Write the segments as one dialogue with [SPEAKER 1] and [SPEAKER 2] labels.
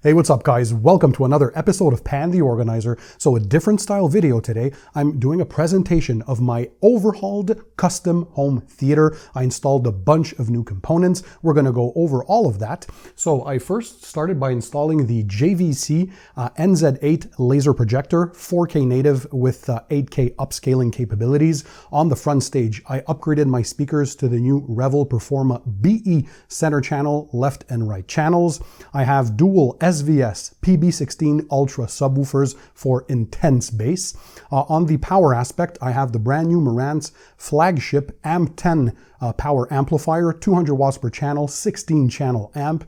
[SPEAKER 1] Hey, what's up guys? Welcome to another episode of Pan TheOrganizer. So a different style video today. I'm doing a presentation of my overhauled custom home theater. I installed a bunch of new components. We're going to go over all of that. So I first started by installing the JVC NZ8 laser projector, 4K native with 8K upscaling capabilities. On the front stage, I upgraded my speakers to the new Referral Performa BE center channel, left and right channels. I have dual SVS PB16 Ultra subwoofers for intense bass. On the power aspect, I have the brand new Marantz flagship AMP10 power amplifier, 200 watts per channel, 16 channel amp,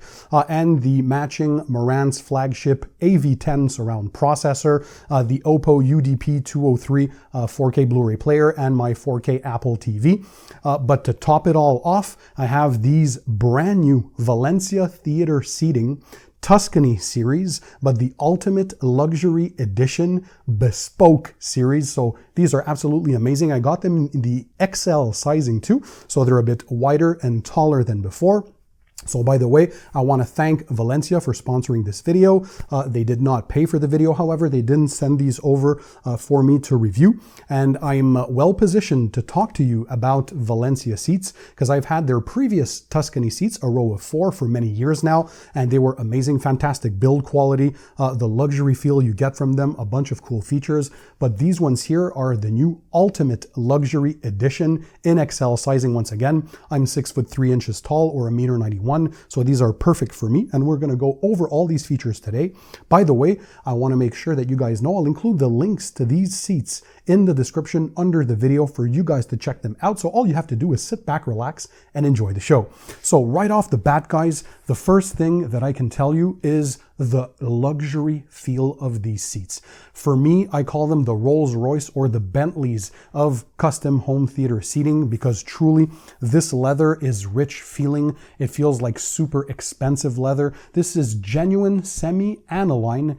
[SPEAKER 1] and the matching Marantz flagship AV10 surround processor, the Oppo UDP-203 4K Blu-ray player, and my 4K Apple TV. But to top it all off, I have these brand new Valencia theater seating Tuscany series, but the ultimate luxury edition bespoke series. So these are absolutely amazing. I got them in the XL sizing too, so they're a bit wider and taller than before. So by the way, I want to thank Valencia for sponsoring this video. They did not pay for the video, however, they didn't send these over for me to review. And I'm well positioned to talk to you about Valencia seats because I've had their previous Tuscany seats, a row of 4, for many years now, and they were amazing, fantastic build quality, the luxury feel you get from them, a bunch of cool features. But these ones here are the new ultimate luxury edition in XL sizing. Once again, I'm 6'3" tall or 1.91 m. So these are perfect for me, and we're going to go over all these features today. By the way, I want to make sure that you guys know I'll include the links to these seats in the description under the video for you guys to check them out. So all you have to do is sit back, relax, and enjoy the show. So right off the bat, guys, the first thing that I can tell you is the luxury feel of these seats. For me, I call them the Rolls-Royce or the Bentleys of custom home theater seating because truly this leather is rich feeling. It feels like super expensive leather. This is genuine semi-aniline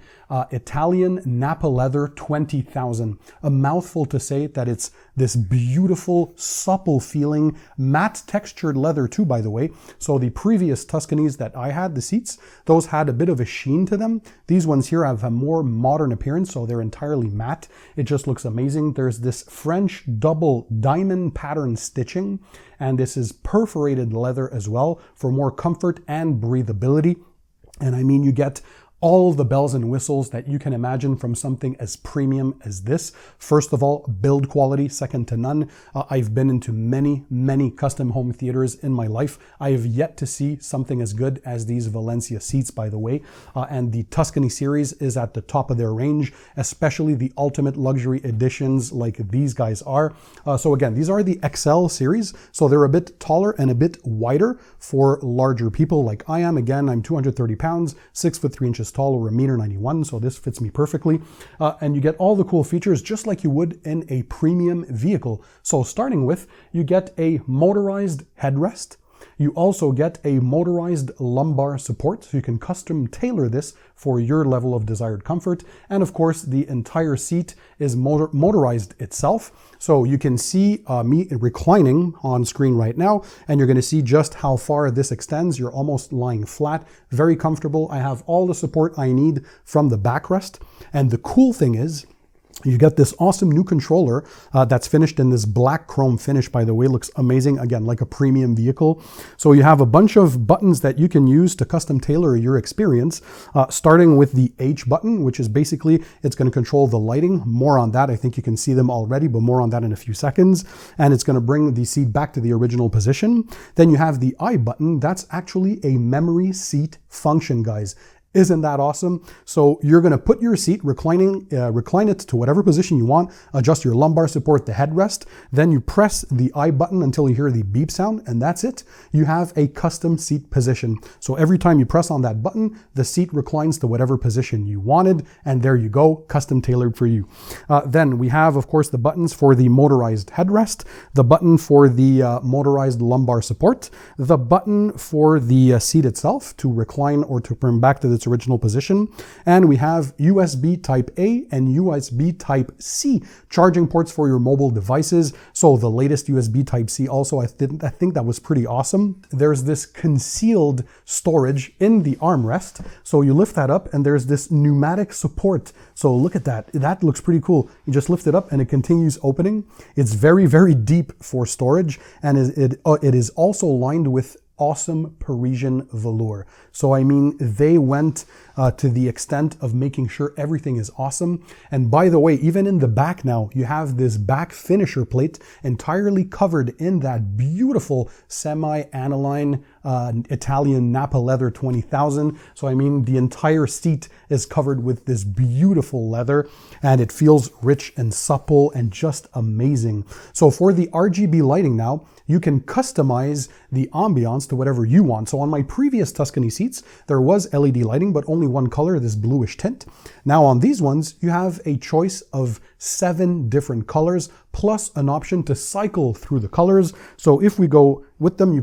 [SPEAKER 1] Italian Nappa leather 20,000. A mouthful to say that it's this beautiful, supple feeling, matte textured leather too, by the way. So the previous Tuscanys that I had, the seats, those had a bit of a sheen to them. These ones here have a more modern appearance, so they're entirely matte. It just looks amazing. There's this French double diamond pattern stitching, and this is perforated leather as well for more comfort and breathability. And I mean, you get all the bells and whistles that you can imagine from something as premium as this. First of all, build quality, second to none. I've been into many custom home theaters in my life. I have yet to see something as good as these Valencia seats, by the way. And the Tuscany series is at the top of their range, especially the ultimate luxury editions like these guys are. So again, these are the XL series, so they're a bit taller and a bit wider for larger people like I am. Again, I'm 230 pounds, 6'3" tall or 1.91 m, so this fits me perfectly. And you get all the cool features just like you would in a premium vehicle. So starting with, you get a motorized headrest. You also get a motorized lumbar support, so you can custom tailor this for your level of desired comfort. And of course, the entire seat is motorized itself. So you can see me reclining on screen right now, and you're going to see just how far this extends. You're almost lying flat, very comfortable. I have all the support I need from the backrest. And the cool thing is, you get this awesome new controller that's finished in this black chrome finish, by the way. Looks amazing, again, like a premium vehicle. So you have a bunch of buttons that you can use to custom tailor your experience, starting with the H button, which is basically, it's going to control the lighting. More on that. I think you can see them already, but more on that in a few seconds. And it's going to bring the seat back to the original position. Then you have the I button. That's actually a memory seat function, guys. Isn't that awesome? So you're going to put your seat, recline it to whatever position you want, adjust your lumbar support, the headrest, then you press the I button until you hear the beep sound, and that's it. You have a custom seat position. So every time you press on that button, the seat reclines to whatever position you wanted, and there you go, custom tailored for you. Then we have, of course, the buttons for the motorized headrest, the button for the motorized lumbar support, the button for the seat itself to recline or to bring back to the its original position. And we have USB Type A and USB Type C charging ports for your mobile devices. So the latest USB Type C also, I think that was pretty awesome. There's this concealed storage in the armrest. So you lift that up and there's this pneumatic support. So look at that. That looks pretty cool. You just lift it up and it continues opening. It's very, very deep for storage, and it is also lined with awesome Parisian velour. So I mean, they went to the extent of making sure everything is awesome. And by the way, even in the back now, you have this back finisher plate entirely covered in that beautiful semi-aniline Italian Nappa leather 20,000. So I mean, the entire seat is covered with this beautiful leather, and it feels rich and supple and just amazing. So for the RGB lighting now, you can customize the ambiance to whatever you want. So on my previous Tuscany seats, there was LED lighting, but only one color, this bluish tint. Now on these ones, you have a choice of 7 different colors, plus an option to cycle through the colors. So if we go with them, you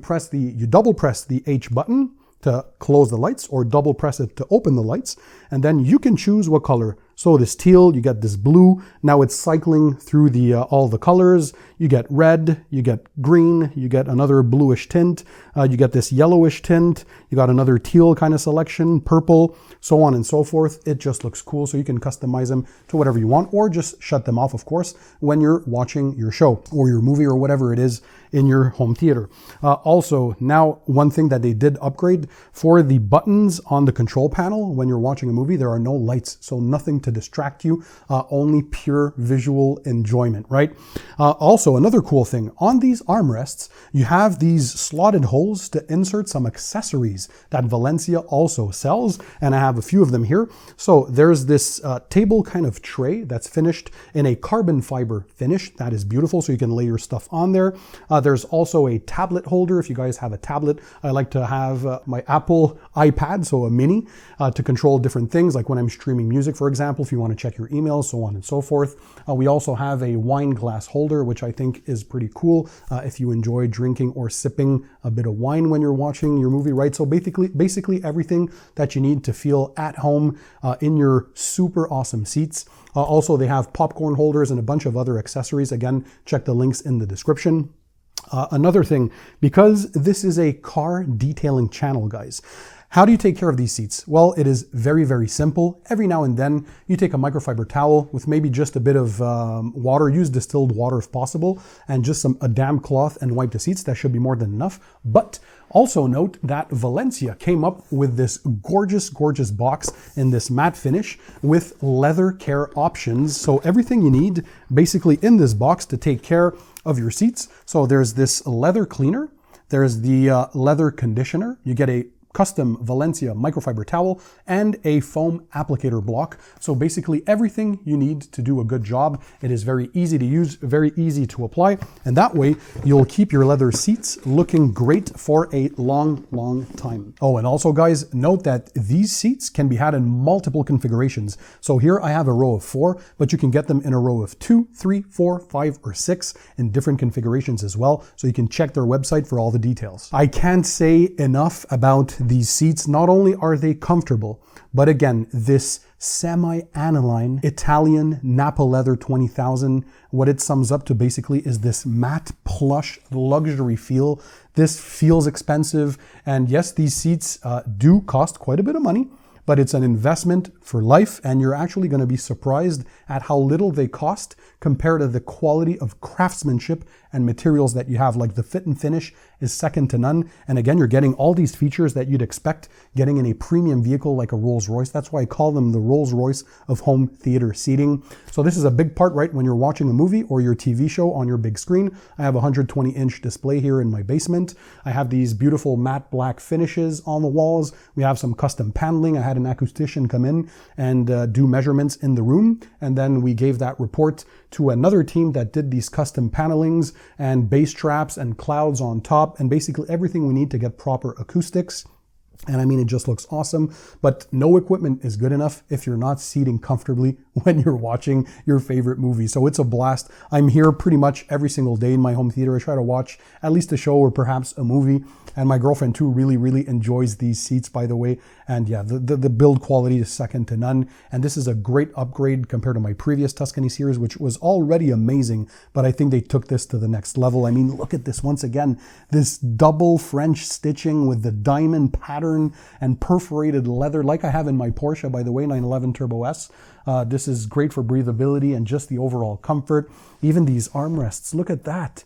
[SPEAKER 1] double press the H button to close the lights, or double press it to open the lights, and then you can choose what color. So this teal, you get this blue. Now it's cycling through all the colors. You get red, you get green, you get another bluish tint, you get this yellowish tint, you got another teal kind of selection, purple, so on and so forth. It just looks cool, so you can customize them to whatever you want, or just shut them off, of course, when you're watching your show or your movie or whatever it is in your home theater. Also, now one thing that they did upgrade, for the buttons on the control panel when you're watching a movie, there are no lights, so nothing to distract you, only pure visual enjoyment, right? Also, another cool thing, on these armrests, you have these slotted holes to insert some accessories that Valencia also sells, and I have a few of them here. So there's this table kind of tray that's finished in a carbon fiber finish. That is beautiful, so you can lay your stuff on there. There's also a tablet holder. If you guys have a tablet, I like to have my Apple iPad, so a mini, to control different things, like when I'm streaming music, for example, if you want to check your emails, so on and so forth. We also have a wine glass holder, which I think is pretty cool if you enjoy drinking or sipping a bit of wine when you're watching your movie, right? So basically everything that you need to feel at home in your super awesome seats. Also, they have popcorn holders and a bunch of other accessories. Again, check the links in the description. Another thing, because this is a car detailing channel, guys, how do you take care of these seats? Well, it is very, very simple. Every now and then, you take a microfiber towel with maybe just a bit of water, use distilled water if possible, and just a damp cloth, and wipe the seats. That should be more than enough. But also note that Valencia came up with this gorgeous, gorgeous box in this matte finish with leather care options. So everything you need basically in this box to take care of your seats. So there's this leather cleaner, there's the leather conditioner, you get a custom Valencia microfiber towel, and a foam applicator block. So basically everything you need to do a good job. It is very easy to use, very easy to apply, and that way you'll keep your leather seats looking great for a long, long time. Oh, and also guys, note that these seats can be had in multiple configurations. So here I have a row of 4, but you can get them in a row of 2, 3, 4, 5, or 6 in different configurations as well. So you can check their website for all the details. I can't say enough about these seats. Not only are they comfortable, but again, this semi-aniline Italian Nappa leather 20,000, what it sums up to basically is this matte plush luxury feel. This feels expensive, and yes, these seats do cost quite a bit of money, but it's an investment for life, and you're actually going to be surprised at how little they cost compared to the quality of craftsmanship and materials that you have. Like the fit and finish is second to none. And again, you're getting all these features that you'd expect getting in a premium vehicle like a Rolls-Royce. That's why I call them the Rolls-Royce of home theater seating. So this is a big part, right? When you're watching a movie or your TV show on your big screen. I have a 120-inch display here in my basement. I have these beautiful matte black finishes on the walls. We have some custom paneling. I had an acoustician come in and do measurements in the room. And then we gave that report to another team that did these custom panelings and bass traps and clouds on top, and basically everything we need to get proper acoustics. And I mean, it just looks awesome, but no equipment is good enough if you're not seating comfortably when you're watching your favorite movie. So it's a blast. I'm here pretty much every single day in my home theater. I try to watch at least a show or perhaps a movie. And my girlfriend too really enjoys these seats, by the way. And yeah, the build quality is second to none. And this is a great upgrade compared to my previous Tuscany series, which was already amazing, but I think they took this to the next level. I mean, look at this once again, this double French stitching with the diamond pattern and perforated leather, like I have in my Porsche, by the way, 911 Turbo S. This is great for breathability and just the overall comfort. Even these armrests, look at that.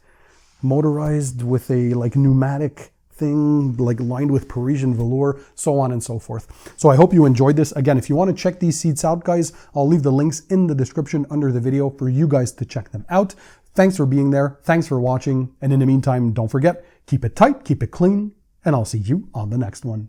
[SPEAKER 1] Motorized with a like pneumatic thing, like lined with Parisian velour, so on and so forth. So I hope you enjoyed this. Again, if you want to check these seats out, guys, I'll leave the links in the description under the video for you guys to check them out. Thanks for being there. Thanks for watching. And in the meantime, don't forget, keep it tight, keep it clean, and I'll see you on the next one.